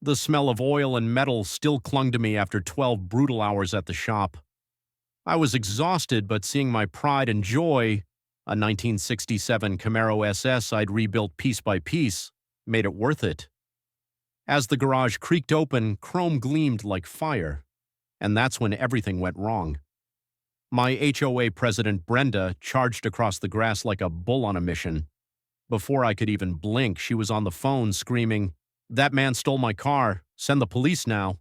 The smell of oil and metal still clung to me after 12 brutal hours at the shop. I was exhausted, but seeing my pride and joy, a 1967 Camaro SS I'd rebuilt piece by piece, made it worth it. As the garage creaked open, chrome gleamed like fire, and that's when everything went wrong. My HOA president, Brenda, charged across the grass like a bull on a mission. Before I could even blink, she was on the phone screaming, "That man stole my car. Send the police now."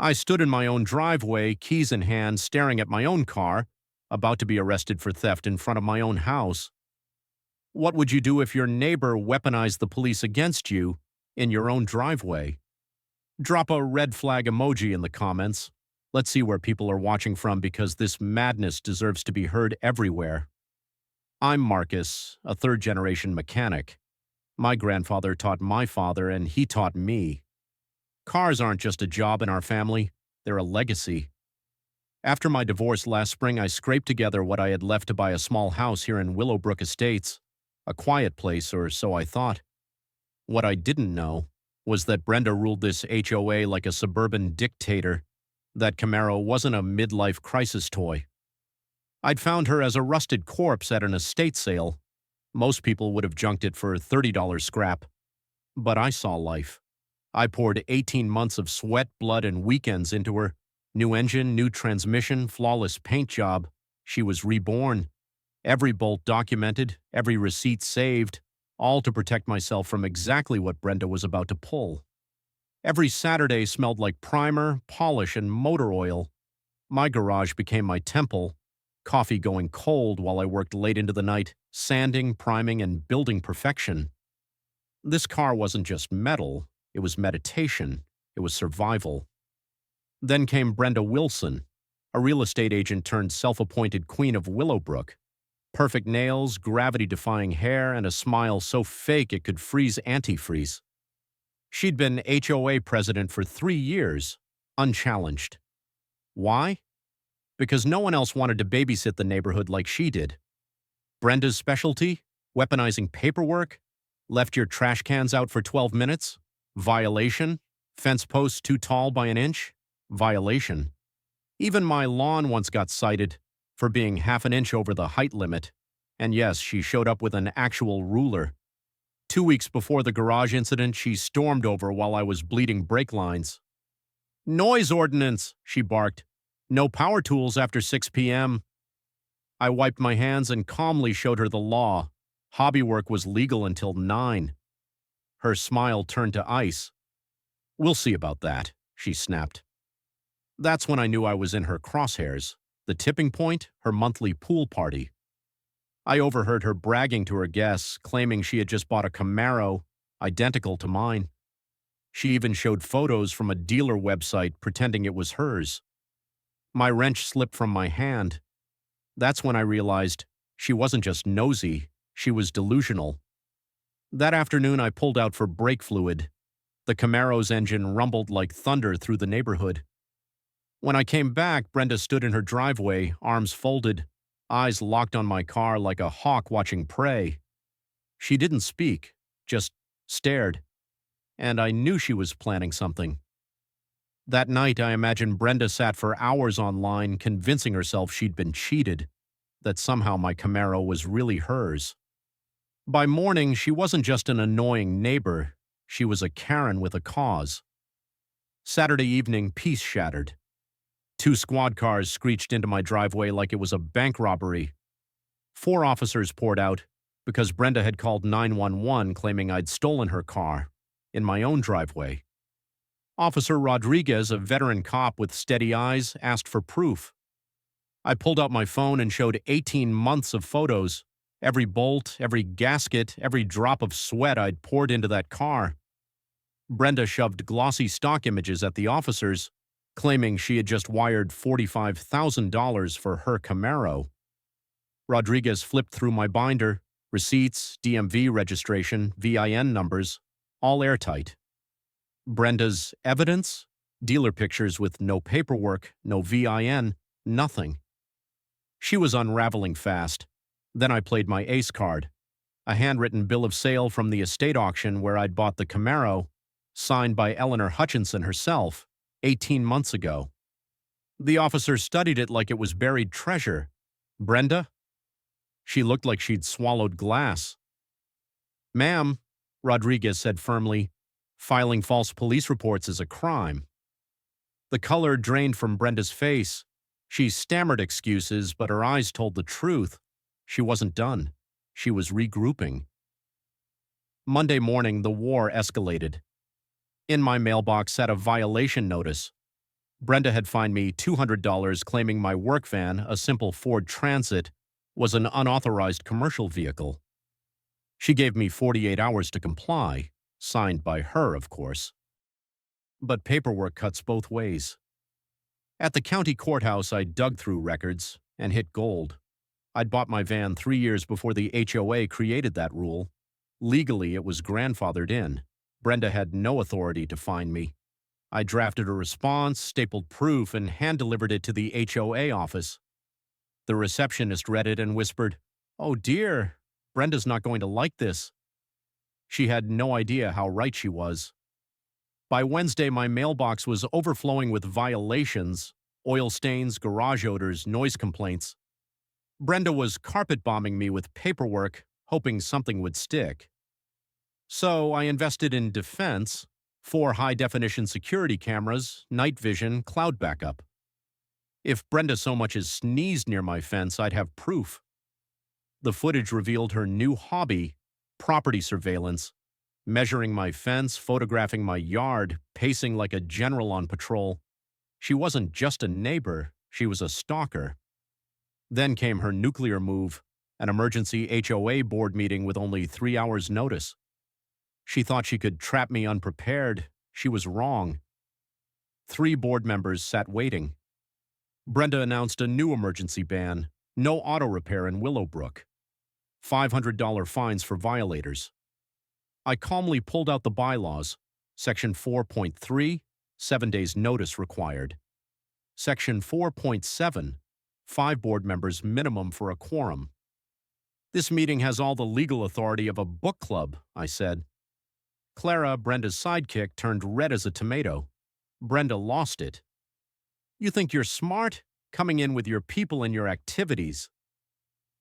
I stood in my own driveway, keys in hand, staring at my own car, about to be arrested for theft in front of my own house. What would you do if your neighbor weaponized the police against you in your own driveway? Drop a red flag emoji in the comments. Let's see where people are watching from, because this madness deserves to be heard everywhere. I'm Marcus, a third-generation mechanic. My grandfather taught my father, and he taught me. Cars aren't just a job in our family, they're a legacy. After my divorce last spring, I scraped together what I had left to buy a small house here in Willowbrook Estates, a quiet place, or so I thought. What I didn't know was that Brenda ruled this HOA like a suburban dictator. That Camaro wasn't a midlife crisis toy. I'd found her as a rusted corpse at an estate sale. Most people would have junked it for $30 scrap. But I saw life. I poured 18 months of sweat, blood, and weekends into her. New engine, new transmission, flawless paint job. She was reborn. Every bolt documented, every receipt saved, all to protect myself from exactly what Brenda was about to pull. Every Saturday smelled like primer, polish, and motor oil. My garage became my temple, coffee going cold while I worked late into the night, sanding, priming, and building perfection. This car wasn't just metal, it was meditation, it was survival. Then came Brenda Wilson, a real estate agent turned self-appointed queen of Willowbrook. Perfect nails, gravity-defying hair, and a smile so fake it could freeze antifreeze. She'd been HOA president for 3 years, unchallenged. Why? Because no one else wanted to babysit the neighborhood like she did. Brenda's specialty? Weaponizing paperwork? Left your trash cans out for 12 minutes? Violation? Fence posts too tall by an inch? Violation. Even my lawn once got cited for being half an inch over the height limit. And yes, she showed up with an actual ruler. 2 weeks before the garage incident, she stormed over while I was bleeding brake lines. "Noise ordinance," she barked. "No power tools after 6 p.m. I wiped my hands and calmly showed her the law. Hobby work was legal until 9. Her smile turned to ice. "We'll see about that," she snapped. That's when I knew I was in her crosshairs. The tipping point, her monthly pool party. I overheard her bragging to her guests, claiming she had just bought a Camaro, identical to mine. She even showed photos from a dealer website, pretending it was hers. My wrench slipped from my hand. That's when I realized she wasn't just nosy, she was delusional. That afternoon, I pulled out for brake fluid. The Camaro's engine rumbled like thunder through the neighborhood. When I came back, Brenda stood in her driveway, arms folded, eyes locked on my car like a hawk watching prey. She didn't speak, just stared. And I knew she was planning something. That night, I imagine Brenda sat for hours online, convincing herself she'd been cheated, that somehow my Camaro was really hers. By morning, she wasn't just an annoying neighbor, she was a Karen with a cause. Saturday evening, peace shattered. 2 squad cars screeched into my driveway like it was a bank robbery. 4 officers poured out because Brenda had called 911 claiming I'd stolen her car in my own driveway. Officer Rodriguez, a veteran cop with steady eyes, asked for proof. I pulled out my phone and showed 18 months of photos, every bolt, every gasket, every drop of sweat I'd poured into that car. Brenda shoved glossy stock images at the officers, claiming she had just wired $45,000 for her Camaro. Rodriguez flipped through my binder, receipts, DMV registration, VIN numbers, all airtight. Brenda's evidence? Dealer pictures with no paperwork, no VIN, nothing. She was unraveling fast. Then I played my ace card, a handwritten bill of sale from the estate auction where I'd bought the Camaro, signed by Eleanor Hutchinson herself, 18 months ago. The officer studied it like it was buried treasure. Brenda? She looked like she'd swallowed glass. Ma'am, Rodriguez said firmly, filing false police reports is a crime. The color drained from Brenda's face. She stammered excuses, but her eyes told the truth. She wasn't done. She was regrouping. Monday morning, the war escalated. In my mailbox sat a violation notice. Brenda had fined me $200 claiming my work van, a simple Ford Transit, was an unauthorized commercial vehicle. She gave me 48 hours to comply, signed by her, of course. But paperwork cuts both ways. At the county courthouse, I dug through records and hit gold. I'd bought my van 3 years before the HOA created that rule. Legally, it was grandfathered in. Brenda had no authority to fine me. I drafted a response, stapled proof, and hand-delivered it to the HOA office. The receptionist read it and whispered, "Oh dear, Brenda's not going to like this." She had no idea how right she was. By Wednesday, my mailbox was overflowing with violations, oil stains, garage odors, noise complaints. Brenda was carpet bombing me with paperwork, hoping something would stick. So I invested in defense, 4 high-definition security cameras, night vision, cloud backup. If Brenda so much as sneezed near my fence, I'd have proof. The footage revealed her new hobby, property surveillance, measuring my fence, photographing my yard, pacing like a general on patrol. She wasn't just a neighbor, she was a stalker. Then came her nuclear move, an emergency HOA board meeting with only 3 hours' notice. She thought she could trap me unprepared. She was wrong. 3 board members sat waiting. Brenda announced a new emergency ban, no auto repair in Willowbrook. $500 fines for violators. I calmly pulled out the bylaws. Section 4.3, 7 days notice required. Section 4.7, 5 board members minimum for a quorum. This meeting has all the legal authority of a book club, I said. Clara, Brenda's sidekick, turned red as a tomato. Brenda lost it. You think you're smart? Coming in with your people and your activities.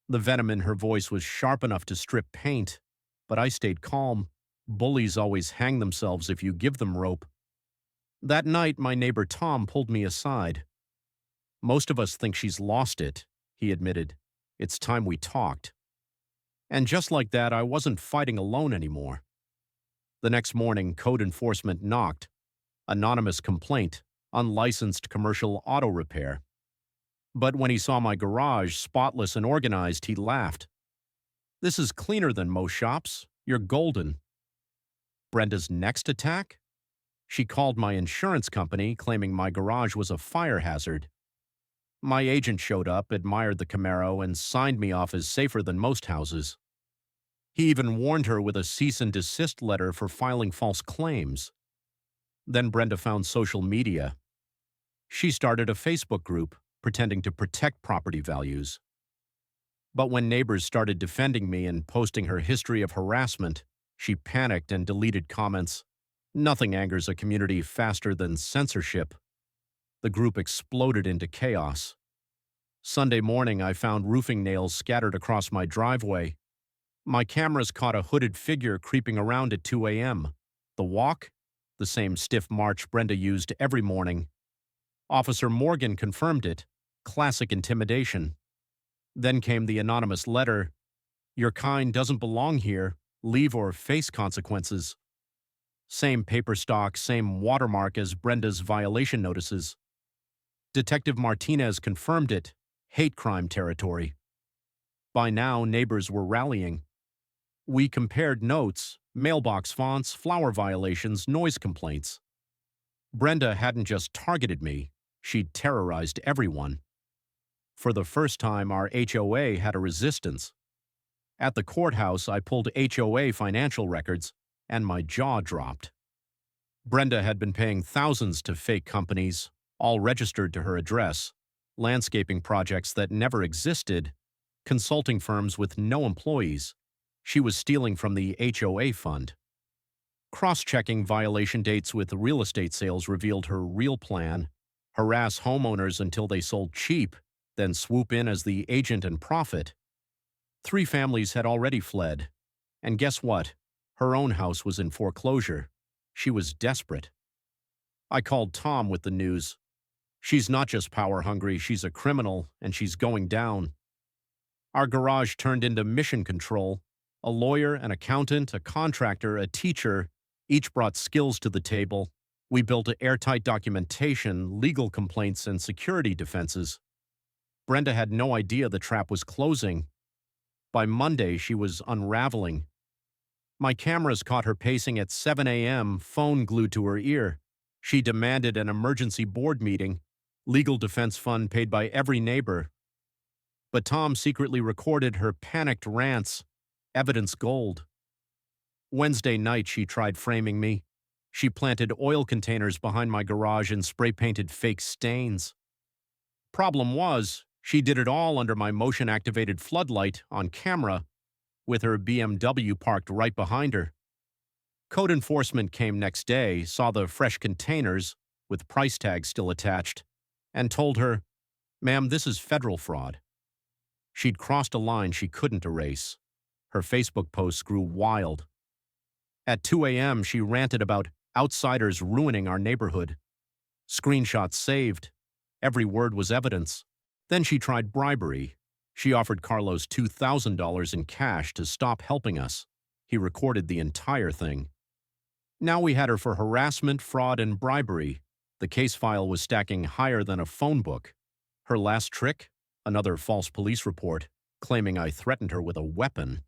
The venom in her voice was sharp enough to strip paint, but I stayed calm. Bullies always hang themselves if you give them rope. That night, my neighbor Tom pulled me aside. Most of us think she's lost it, he admitted. It's time we talked. And just like that, I wasn't fighting alone anymore. The next morning, code enforcement knocked. Anonymous complaint, unlicensed commercial auto repair. But when he saw my garage, spotless and organized, he laughed. This is cleaner than most shops. You're golden. Brenda's next attack? She called my insurance company, claiming my garage was a fire hazard. My agent showed up, admired the Camaro, and signed me off as safer than most houses. He even warned her with a cease and desist letter for filing false claims. Then Brenda found social media. She started a Facebook group, pretending to protect property values. But when neighbors started defending me and posting her history of harassment, she panicked and deleted comments. Nothing angers a community faster than censorship. The group exploded into chaos. Sunday morning, I found roofing nails scattered across my driveway. My cameras caught a hooded figure creeping around at 2 a.m. The walk? The same stiff march Brenda used every morning. Officer Morgan confirmed it. Classic intimidation. Then came the anonymous letter. Your kind doesn't belong here. Leave or face consequences. Same paper stock, same watermark as Brenda's violation notices. Detective Martinez confirmed it. Hate crime territory. By now, neighbors were rallying. We compared notes, mailbox fonts, flower violations, noise complaints. Brenda hadn't just targeted me, she'd terrorized everyone. For the first time, our HOA had a resistance. At the courthouse, I pulled HOA financial records, and my jaw dropped. Brenda had been paying thousands to fake companies, all registered to her address, landscaping projects that never existed, consulting firms with no employees. She was stealing from the HOA fund. Cross-checking violation dates with real estate sales revealed her real plan: harass homeowners until they sold cheap, then swoop in as the agent and profit. 3 families had already fled. And guess what? Her own house was in foreclosure. She was desperate. I called Tom with the news. She's not just power-hungry, she's a criminal, and she's going down. Our garage turned into mission control. A lawyer, an accountant, a contractor, a teacher, each brought skills to the table. We built airtight documentation, legal complaints, and security defenses. Brenda had no idea the trap was closing. By Monday, she was unraveling. My cameras caught her pacing at 7 a.m., phone glued to her ear. She demanded an emergency board meeting, legal defense fund paid by every neighbor. But Tom secretly recorded her panicked rants, evidence gold. Wednesday night, she tried framing me. She planted oil containers behind my garage and spray-painted fake stains. Problem was, she did it all under my motion-activated floodlight on camera, with her BMW parked right behind her. Code enforcement came next day, saw the fresh containers, with price tags still attached, and told her, "Ma'am, this is federal fraud." She'd crossed a line she couldn't erase. Her Facebook posts grew wild. At 2 a.m., she ranted about outsiders ruining our neighborhood. Screenshots saved. Every word was evidence. Then she tried bribery. She offered Carlos $2,000 in cash to stop helping us. He recorded the entire thing. Now we had her for harassment, fraud, and bribery. The case file was stacking higher than a phone book. Her last trick? Another false police report, claiming I threatened her with a weapon.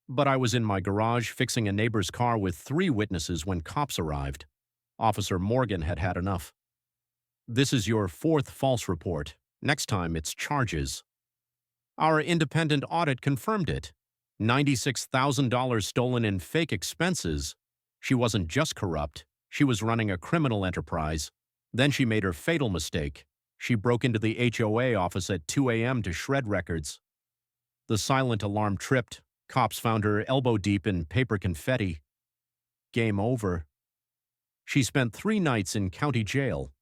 But I was in my garage fixing a neighbor's car with 3 witnesses when cops arrived. Officer Morgan had had enough. "This is your 4th false report. Next time it's charges." Our independent audit confirmed it. $96,000 stolen in fake expenses. She wasn't just corrupt, she was running a criminal enterprise. Then she made her fatal mistake. She broke into the HOA office at 2 a.m. to shred records. The silent alarm tripped. Cops found her elbow deep in paper confetti. Game over. She spent 3 nights in county jail.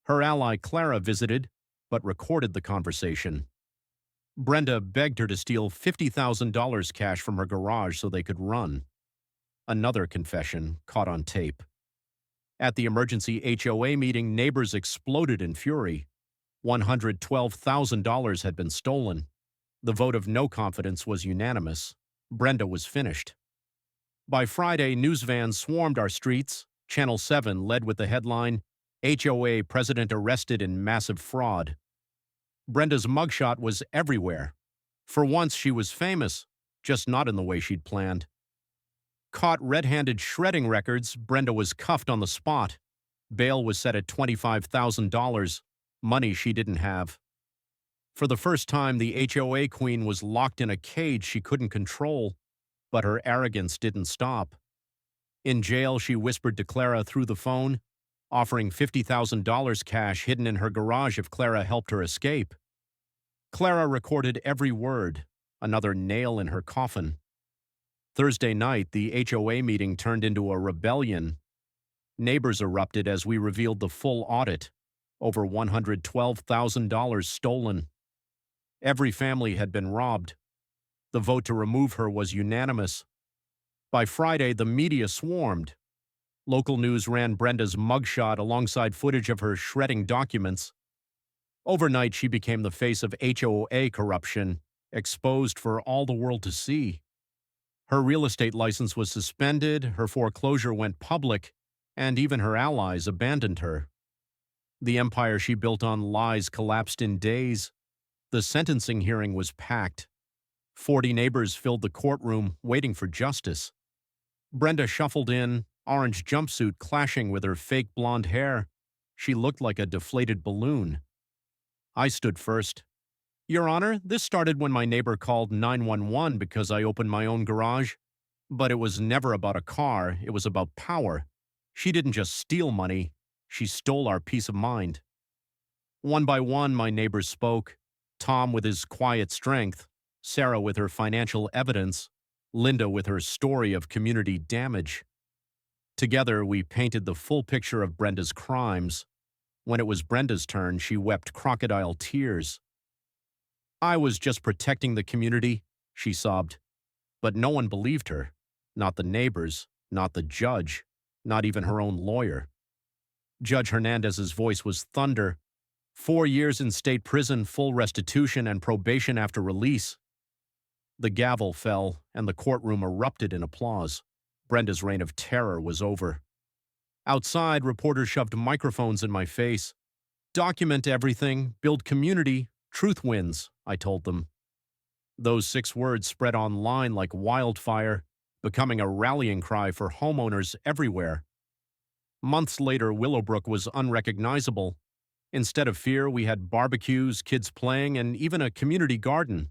Her ally Clara visited, but recorded the conversation. Brenda begged her to steal $50,000 cash from her garage so they could run. Another confession caught on tape. At the emergency HOA meeting, neighbors exploded in fury. $112,000 had been stolen. The vote of no confidence was unanimous. Brenda was finished. By Friday, news vans swarmed our streets. Channel 7 led with the headline, "HOA President Arrested in Massive Fraud." Brenda's mugshot was everywhere. For once, she was famous, just not in the way she'd planned. Caught red-handed shredding records, Brenda was cuffed on the spot. Bail was set at $25,000, money she didn't have. For the first time, the HOA queen was locked in a cage she couldn't control, but her arrogance didn't stop. In jail, she whispered to Clara through the phone, offering $50,000 cash hidden in her garage if Clara helped her escape. Clara recorded every word, another nail in her coffin. Thursday night, the HOA meeting turned into a rebellion. Neighbors erupted as we revealed the full audit. Over $112,000 stolen. Every family had been robbed. The vote to remove her was unanimous. By Friday, the media swarmed. Local news ran Brenda's mugshot alongside footage of her shredding documents. Overnight, she became the face of HOA corruption, exposed for all the world to see. Her real estate license was suspended, her foreclosure went public, and even her allies abandoned her. The empire she built on lies collapsed in days. The sentencing hearing was packed. 40 neighbors filled the courtroom, waiting for justice. Brenda shuffled in, orange jumpsuit clashing with her fake blonde hair. She looked like a deflated balloon. I stood first. "Your Honor, this started when my neighbor called 911 because I opened my own garage. But it was never about a car, it was about power. She didn't just steal money, she stole our peace of mind." One by one, my neighbors spoke. Tom with his quiet strength, Sarah with her financial evidence, Linda with her story of community damage. Together, we painted the full picture of Brenda's crimes. When it was Brenda's turn, she wept crocodile tears. "I was just protecting the community," she sobbed. But no one believed her. Not the neighbors, not the judge, not even her own lawyer. Judge Hernandez's voice was thunder. 4 years in state prison, full restitution, and probation after release. The gavel fell, and the courtroom erupted in applause. Brenda's reign of terror was over. Outside, reporters shoved microphones in my face. "Document everything, build community, truth wins," I told them. Those 6 words spread online like wildfire, becoming a rallying cry for homeowners everywhere. Months later, Willowbrook was unrecognizable. Instead of fear, we had barbecues, kids playing, and even a community garden.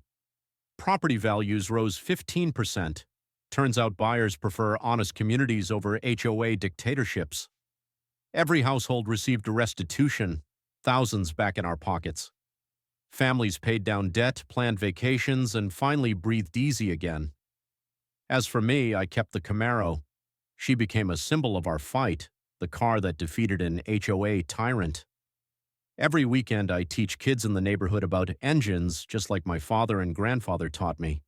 Property values rose 15%. Turns out buyers prefer honest communities over HOA dictatorships. Every household received restitution, thousands back in our pockets. Families paid down debt, planned vacations, and finally breathed easy again. As for me, I kept the Camaro. She became a symbol of our fight, the car that defeated an HOA tyrant. Every weekend, I teach kids in the neighborhood about engines, just like my father and grandfather taught me.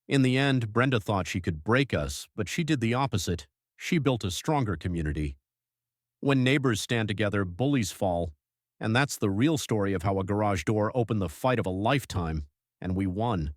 In the end, Brenda thought she could break us, but she did the opposite. She built a stronger community. When neighbors stand together, bullies fall. And that's the real story of how a garage door opened the fight of a lifetime, and we won.